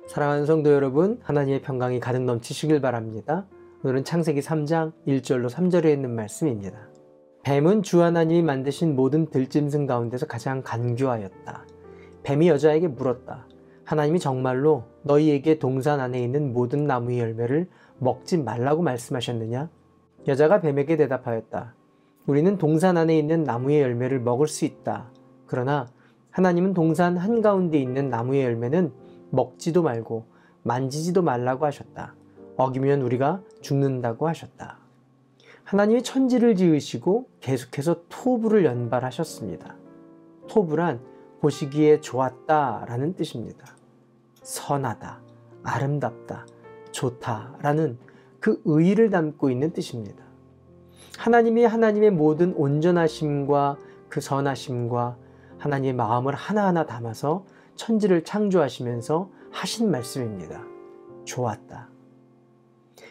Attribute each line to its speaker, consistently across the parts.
Speaker 1: 사랑하는 성도 여러분, 하나님의 평강이 가득 넘치시길 바랍니다. 오늘은 창세기 3장 1절로 3절에 있는 말씀입니다. 뱀은 주 하나님이 만드신 모든 들짐승 가운데서 가장 간교하였다. 뱀이 여자에게 물었다. 하나님이 정말로 너희에게 동산 안에 있는 모든 나무의 열매를 먹지 말라고 말씀하셨느냐? 여자가 뱀에게 대답하였다. 우리는 동산 안에 있는 나무의 열매를 먹을 수 있다. 그러나 하나님은 동산 한가운데 있는 나무의 열매는 먹지도 말고 만지지도 말라고 하셨다. 어기면 우리가 죽는다고 하셨다. 하나님이 천지를 지으시고 계속해서 토부를 연발하셨습니다. 토부란 보시기에 좋았다라는 뜻입니다. 선하다, 아름답다, 좋다라는 그 의의를 담고 있는 뜻입니다. 하나님이 하나님의 모든 온전하심과 그 선하심과 하나님의 마음을 하나하나 담아서 천지를 창조하시면서 하신 말씀입니다. 좋았다.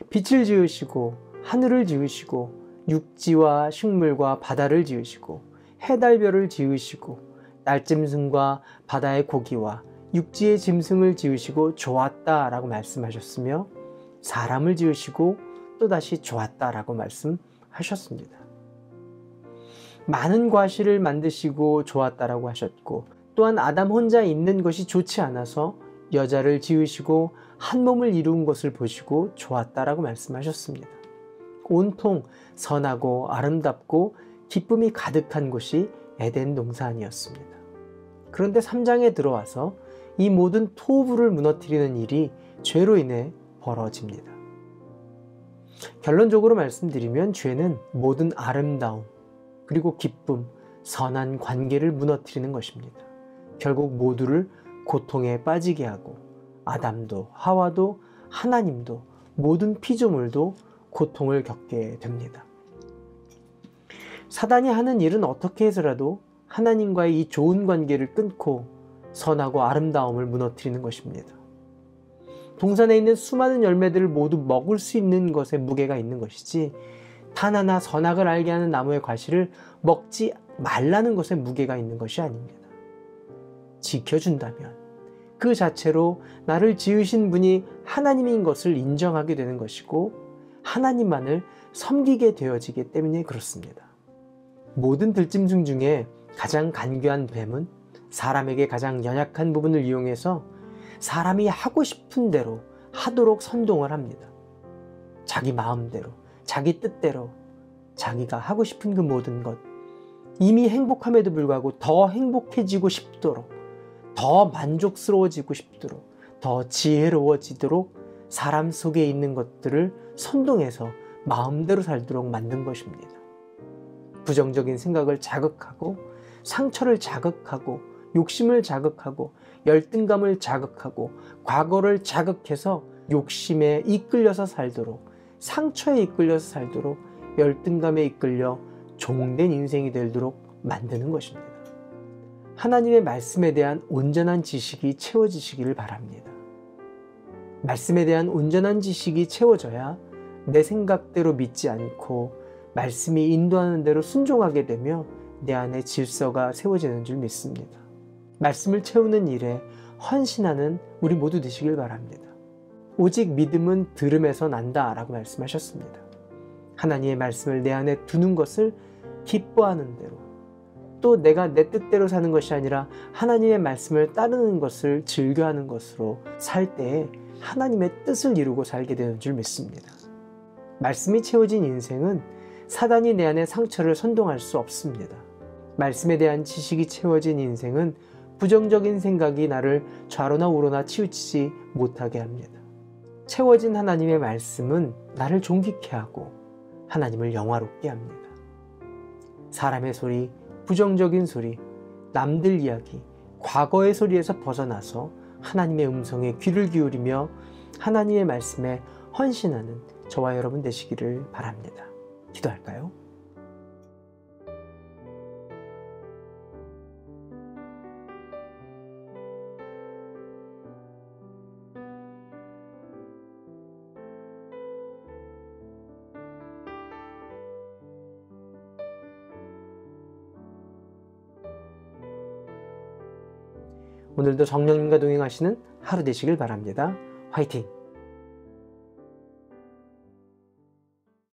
Speaker 1: 빛을 지으시고 하늘을 지으시고 육지와 식물과 바다를 지으시고 해달별을 지으시고 날짐승과 바다의 고기와 육지의 짐승을 지으시고 좋았다라고 말씀하셨으며 사람을 지으시고 또다시 좋았다라고 말씀하셨습니다. 많은 과실을 만드시고 좋았다라고 하셨고 또한 아담 혼자 있는 것이 좋지 않아서 여자를 지으시고 한 몸을 이룬 것을 보시고 좋았다라고 말씀하셨습니다. 온통 선하고 아름답고 기쁨이 가득한 곳이 에덴 동산이었습니다. 그런데 3장에 들어와서 이 모든 토부를 무너뜨리는 일이 죄로 인해 벌어집니다. 결론적으로 말씀드리면 죄는 모든 아름다움 그리고 기쁨, 선한 관계를 무너뜨리는 것입니다. 결국 모두를 고통에 빠지게 하고 아담도 하와도 하나님도 모든 피조물도 고통을 겪게 됩니다. 사단이 하는 일은 어떻게 해서라도 하나님과의 이 좋은 관계를 끊고 선하고 아름다움을 무너뜨리는 것입니다. 동산에 있는 수많은 열매들을 모두 먹을 수 있는 것에 무게가 있는 것이지 단 하나 선악을 알게 하는 나무의 과실을 먹지 말라는 것에 무게가 있는 것이 아닙니다. 지켜준다면 그 자체로 나를 지으신 분이 하나님인 것을 인정하게 되는 것이고 하나님만을 섬기게 되어지기 때문에 그렇습니다. 모든 들짐승 중에 가장 간교한 뱀은 사람에게 가장 연약한 부분을 이용해서 사람이 하고 싶은 대로 하도록 선동을 합니다. 자기 마음대로, 자기 뜻대로 자기가 하고 싶은 그 모든 것, 이미 행복함에도 불구하고 더 행복해지고 싶도록, 더 만족스러워지고 싶도록, 더 지혜로워지도록 사람 속에 있는 것들을 선동해서 마음대로 살도록 만든 것입니다. 부정적인 생각을 자극하고 상처를 자극하고 욕심을 자극하고 열등감을 자극하고 과거를 자극해서 욕심에 이끌려서 살도록, 상처에 이끌려서 살도록, 열등감에 이끌려 종된 인생이 되도록 만드는 것입니다. 하나님의 말씀에 대한 온전한 지식이 채워지시기를 바랍니다. 말씀에 대한 온전한 지식이 채워져야 내 생각대로 믿지 않고 말씀이 인도하는 대로 순종하게 되며 내 안에 질서가 세워지는 줄 믿습니다. 말씀을 채우는 일에 헌신하는 우리 모두 되시길 바랍니다. 오직 믿음은 들음에서 난다 라고 말씀하셨습니다. 하나님의 말씀을 내 안에 두는 것을 기뻐하는 대로, 또 내가 내 뜻대로 사는 것이 아니라 하나님의 말씀을 따르는 것을 즐겨하는 것으로 살 때에 하나님의 뜻을 이루고 살게 되는 줄 믿습니다. 말씀이 채워진 인생은 사단이 내 안에 상처를 선동할 수 없습니다. 말씀에 대한 지식이 채워진 인생은 부정적인 생각이 나를 좌로나 우로나 치우치지 못하게 합니다. 채워진 하나님의 말씀은 나를 존귀케 하고 하나님을 영화롭게 합니다. 사람의 소리, 부정적인 소리, 남들 이야기, 과거의 소리에서 벗어나서 하나님의 음성에 귀를 기울이며 하나님의 말씀에 헌신하는 저와 여러분 되시기를 바랍니다. 기도할까요? 오늘도 성령님과 동행하시는 하루 되시길 바랍니다. 화이팅!